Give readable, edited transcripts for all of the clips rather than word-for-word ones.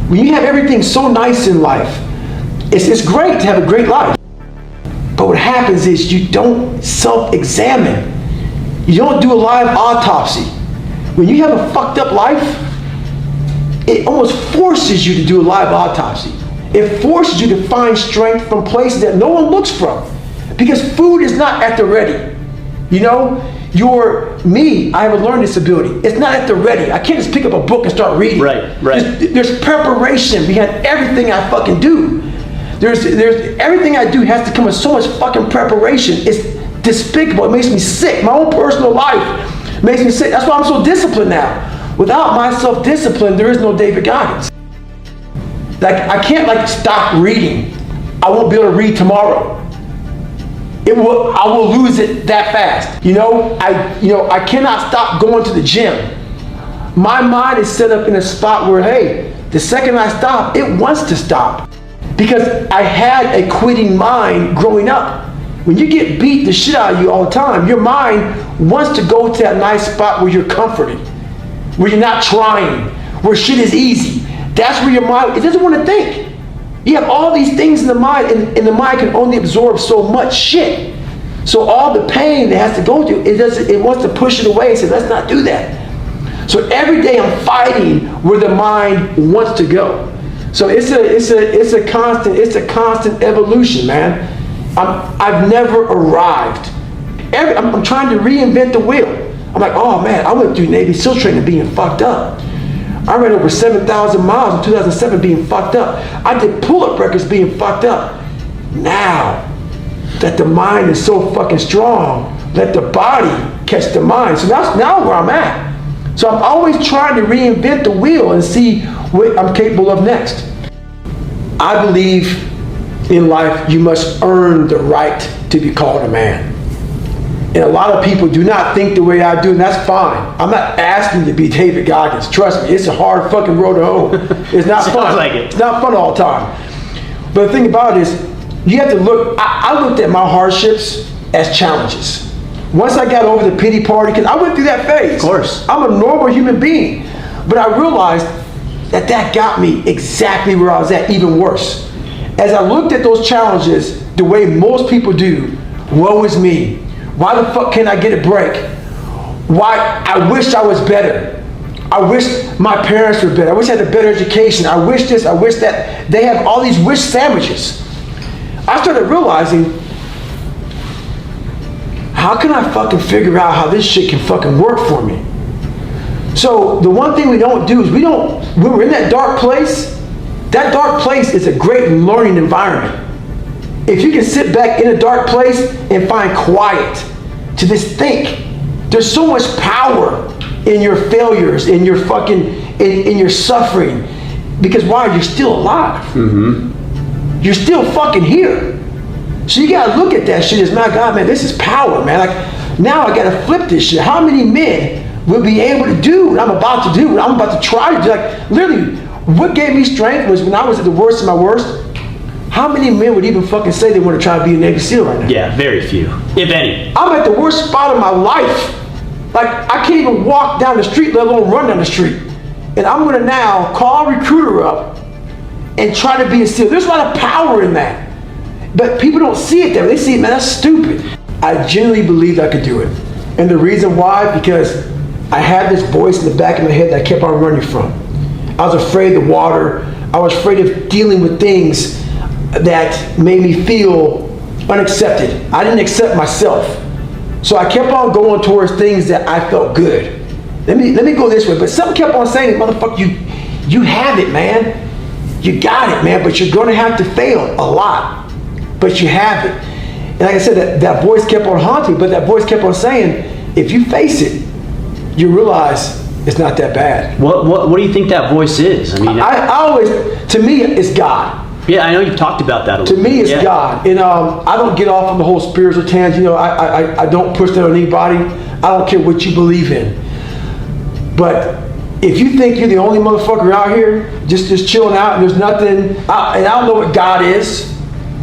When you have everything so nice in life, it's great to have a great life. But what happens is you don't self-examine. You don't do a live autopsy. When you have a fucked up life, it almost forces you to do a live autopsy. It forces you to find strength from places that no one looks from. Because food is not at the ready. You know, I have a learning disability. It's not at the ready. I can't just pick up a book and start reading. Right. There's preparation behind everything I fucking do. There's everything I do has to come with so much fucking preparation. It's despicable. It makes me sick. My own personal life makes me sick. That's why I'm so disciplined now. Without my self-discipline, there is no David Goggins. Like, I can't stop reading. I won't be able to read tomorrow. I will lose it that fast. I cannot stop going to the gym. My mind is set up in a spot where, hey, the second I stop, it wants to stop. Because I had a quitting mind growing up. When you get beat the shit out of you all the time, your mind wants to go to that nice spot where you're comforted, where you're not trying, where shit is easy. That's where your mind, it doesn't want to think. You have all these things in the mind, and the mind can only absorb so much shit. So all the pain it has to go through, it wants to push it away and say, let's not do that. So every day I'm fighting where the mind wants to go. So it's a constant evolution, man. I've never arrived. I'm trying to reinvent the wheel. I'm like, oh man, I went through Navy SEAL training being fucked up. I ran over 7,000 miles in 2007 being fucked up. I did pull-up records being fucked up. Now that the mind is so fucking strong, let the body catch the mind. So that's now where I'm at. So I'm always trying to reinvent the wheel and see what I'm capable of next. I believe in life you must earn the right to be called a man. And a lot of people do not think the way I do, and that's fine. I'm not asking you to be David Goggins. Trust me, it's a hard fucking road to hoe. It's not fun. Like it. It's not fun all the time. But the thing about it is, you have to look, I looked at my hardships as challenges. Once I got over the pity party, because I went through that phase. Of course. I'm a normal human being. But I realized that got me exactly where I was at, even worse. As I looked at those challenges the way most people do, woe is me. Why the fuck can't I get a break? Why? I wish I was better. I wish my parents were better. I wish I had a better education. I wish this, I wish that. They have all these wish sandwiches. I started realizing, how can I fucking figure out how this shit can fucking work for me? So the one thing we don't do is when we're in that dark place is a great learning environment. If you can sit back in a dark place and find quiet to just think, there's so much power in your failures, in your fucking, in your suffering. Because why? You're still alive. Mm-hmm. You're still fucking here. So you gotta look at that shit as, my God, man, this is power, man. Like, now I gotta flip this shit. How many men will be able to do what I'm about to do, what I'm about to try to do? Like, literally, what gave me strength was when I was at the worst of my worst. How many men would even fucking say they want to try to be a Navy SEAL right now? Yeah, very few, if any. I'm at the worst spot of my life. Like, I can't even walk down the street, let alone run down the street. And I'm gonna now call a recruiter up and try to be a SEAL. There's a lot of power in that. But people don't see it there. They see it, man, that's stupid. I genuinely believed I could do it. And the reason why, because I had this voice in the back of my head that I kept on running from. I was afraid of the water. I was afraid of dealing with things that made me feel unaccepted. I didn't accept myself. So I kept on going towards things that I felt good. Let me go this way. But something kept on saying, motherfucker, you have it, man. You got it, man, but you're gonna have to fail a lot. But you have it. And like I said, that voice kept on haunting me, but that voice kept on saying, if you face it, you realize it's not that bad. What do you think that voice is? I mean, I always, to me, it's God. Yeah, I know you've talked about that a little bit. To me, it's God. And I don't get off on the whole spiritual tangent. You know, I don't push that on anybody. I don't care what you believe in. But if you think you're the only motherfucker out here just chilling out and there's nothing, and I don't know what God is.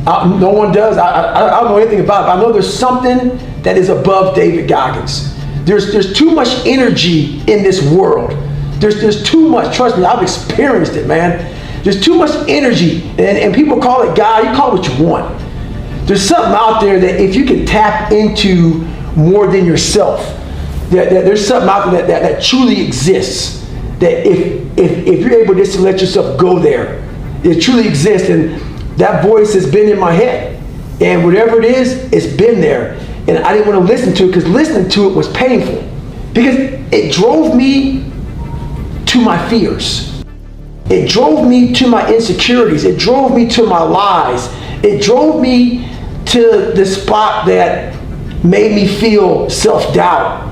No one does. I don't know anything about it. But I know there's something that is above David Goggins. There's too much energy in this world. There's too much. Trust me, I've experienced it, man. There's too much energy, and people call it God. You call it what you want. There's something out there that if you can tap into more than yourself, that there's something out there that truly exists. That if you're able just to let yourself go there, it truly exists. And that voice has been in my head, and whatever it is, it's been there. And I didn't want to listen to it because listening to it was painful, because it drove me to my fears. It drove me to my insecurities. It drove me to my lies. It drove me to the spot that made me feel self-doubt.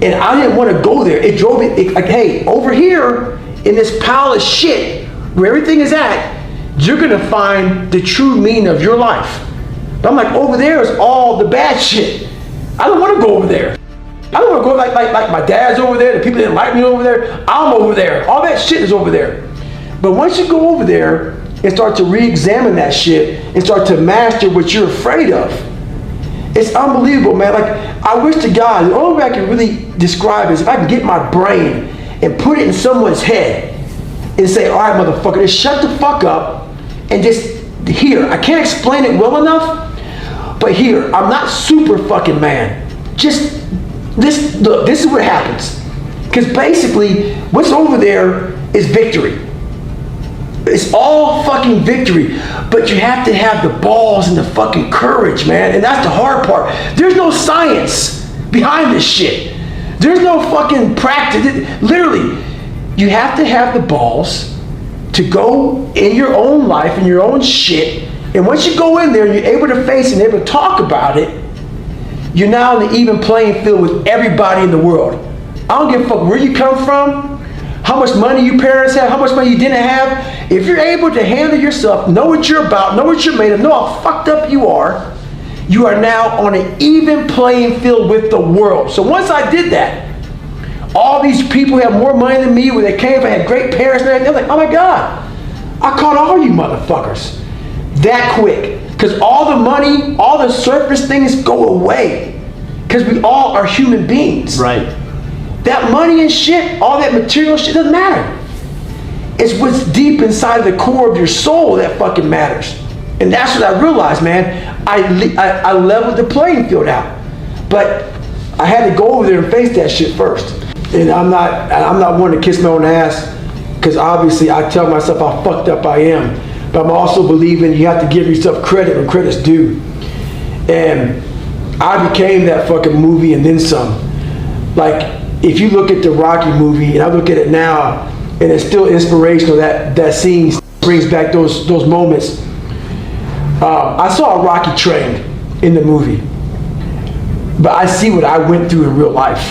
And I didn't want to go there. It drove me, like, hey, over here in this pile of shit where everything is at, you're going to find the true meaning of your life. But I'm like, over there is all the bad shit. I don't want to go over there. I don't want to go like my dad's over there, the people that didn't like me over there. I'm over there. All that shit is over there. But once you go over there and start to re-examine that shit and start to master what you're afraid of, it's unbelievable, man. Like, I wish to God, the only way I can really describe is if I can get my brain and put it in someone's head and say, all right, motherfucker, just shut the fuck up and just hear. I can't explain it well enough, but here, I'm not super fucking man. Just this, look, this is what happens. Because basically, what's over there is victory. It's all fucking victory, but you have to have the balls and the fucking courage, man, and that's the hard part. There's no science behind this shit. There's no fucking practice. Literally, you have to have the balls to go in your own life, in your own shit, and once you go in there and you're able to face it and able to talk about it, you're now on the even playing field with everybody in the world. I don't give a fuck where you come from, how much money your parents have, how much money you didn't have. If you're able to handle yourself, know what you're about, know what you're made of, know how fucked up you are now on an even playing field with the world. So once I did that, all these people who have more money than me, where they came from, had great parents and everything, they're like, oh my God, I caught all you motherfuckers that quick. Because all the money, all the surface things go away. Because we all are human beings. Right. That money and shit, all that material shit doesn't matter. It's what's deep inside of the core of your soul that fucking matters. And that's what I realized, man. I leveled the playing field out. But I had to go over there and face that shit first. And I'm not one to kiss my own ass, because obviously I tell myself how fucked up I am. But I'm also believing you have to give yourself credit when credit's due. And I became that fucking movie and then some. Like, if you look at the Rocky movie, and I look at it now, and it's still inspirational, that scene brings back those moments. I saw a Rocky train in the movie, but I see what I went through in real life.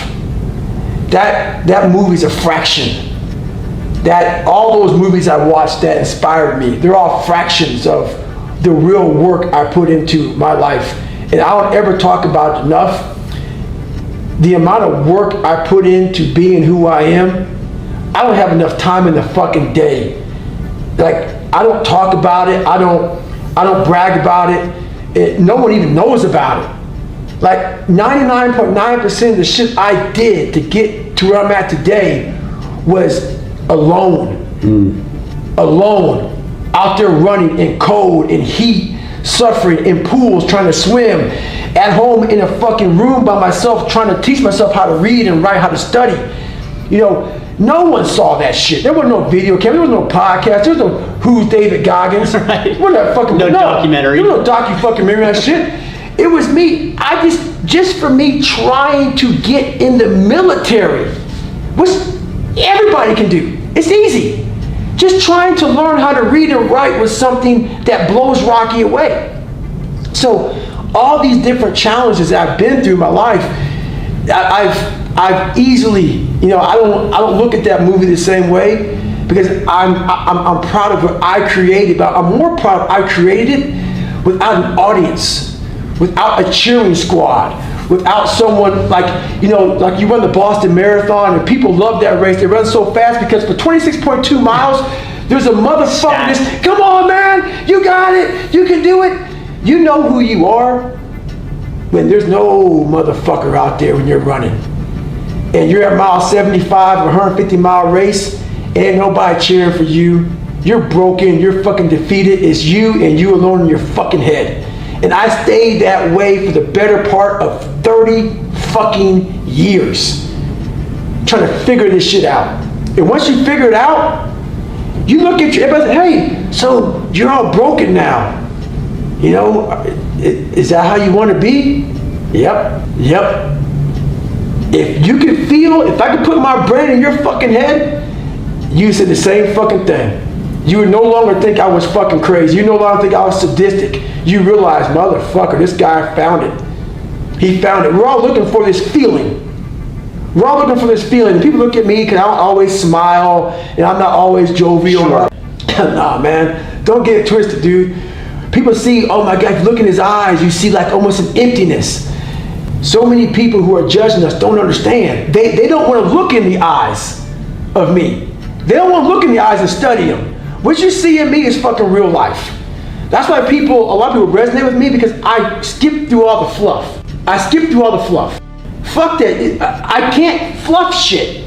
That movie's a fraction. That all those movies I watched that inspired me, they're all fractions of the real work I put into my life. And I don't ever talk about it enough. The amount of work I put into being who I am, I don't have enough time in the fucking day. Like, I don't talk about it. I don't brag about it. No one even knows about it. Like 99.9% of the shit I did to get to where I'm at today was alone. Alone. Out there running in cold, in heat, suffering, in pools, trying to swim. At home in a fucking room by myself, trying to teach myself how to read and write, how to study. You know, no one saw that shit. There was no video camera, there was no podcast, there was no Who's David Goggins. Right. What that fucking no documentary. There was no docu-fucking-memory on that shit. It was me. I just for me trying to get in the military, which everybody can do. It's easy. Just trying to learn how to read and write was something that blows Rocky away. So all these different challenges that I've been through in my life, I've easily, you know, I don't look at that movie the same way, because I'm proud of what I created, but I'm more proud I created it without an audience, without a cheering squad, without someone like, you know, like you run the Boston Marathon and people love that race. They run so fast because for 26.2 miles, there's a motherfucker just, come on man, you got it, you can do it. You know who you are when there's no motherfucker out there when you're running. And you're at mile 75 of a 150 mile race, ain't nobody cheering for you. You're broken, you're fucking defeated. It's you and you alone in your fucking head. And I stayed that way for the better part of 30 fucking years. Trying to figure this shit out. And once you figure it out, you look at everybody, hey, so you're all broken now. You know, is that how you want to be? Yep. If you could feel, if I could put my brain in your fucking head, you said the same fucking thing. You would no longer think I was fucking crazy. You no longer think I was sadistic. You realize, motherfucker, this guy found it. He found it. We're all looking for this feeling. We're all looking for this feeling. And people look at me because I don't always smile and I'm not always jovial. Sure. Nah, man, don't get it twisted, dude. People see, oh my God, if you look in his eyes, you see like almost an emptiness. So many people who are judging us don't understand. They don't want to look in the eyes of me. They don't want to look in the eyes and study them. What you see in me is fucking real life. That's why a lot of people resonate with me, because I skip through all the fluff. Fuck that. I can't fluff shit.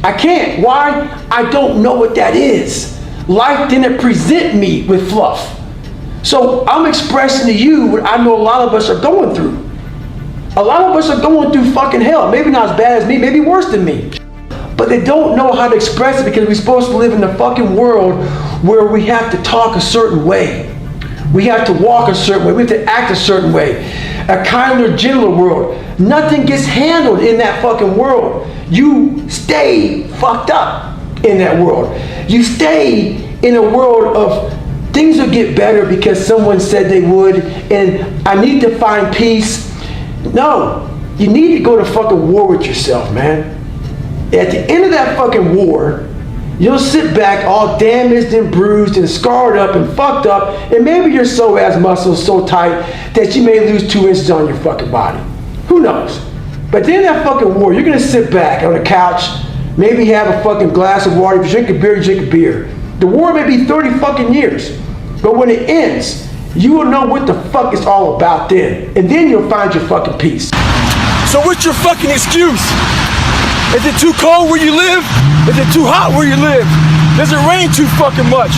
I can't. Why? I don't know what that is. Life didn't present me with fluff. So I'm expressing to you what I know a lot of us are going through. A lot of us are going through fucking hell. Maybe not as bad as me, maybe worse than me. But they don't know how to express it because we're supposed to live in the fucking world where we have to talk a certain way. We have to walk a certain way. We have to act a certain way. A kinder, gentler world. Nothing gets handled in that fucking world. You stay fucked up in that world. You stay in a world of things will get better because someone said they would, and I need to find peace. No, you need to go to fucking war with yourself, man. At the end of that fucking war, you'll sit back all damaged and bruised and scarred up and fucked up, and maybe your psoas muscles so tight that you may lose 2 inches on your fucking body. Who knows? But at the end of that fucking war, you're gonna sit back on a couch, maybe have a fucking glass of water. If you drink a beer, you drink a beer. The war may be 30 fucking years, but when it ends, you will know what the fuck it's all about then. And then you'll find your fucking peace. So what's your fucking excuse? Is it too cold where you live? Is it too hot where you live? Does it rain too fucking much?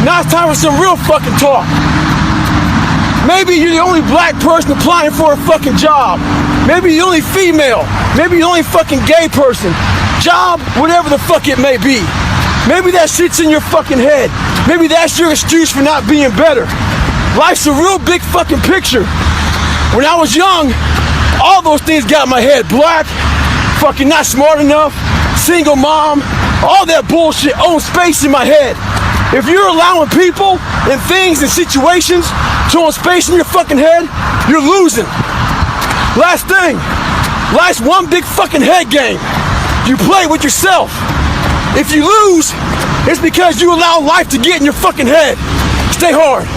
Now it's time for some real fucking talk. Maybe you're the only black person applying for a fucking job. Maybe you're the only female. Maybe you're the only fucking gay person. Job, whatever the fuck it may be. Maybe that shit's in your fucking head. Maybe that's your excuse for not being better. Life's a real big fucking picture. When I was young, all those things got in my head. Black, fucking not smart enough, single mom, all that bullshit owns space in my head. If you're allowing people and things and situations to own space in your fucking head, you're losing. Last thing, life's one big fucking head game. You play with yourself. If you lose, it's because you allow life to get in your fucking head. Stay hard.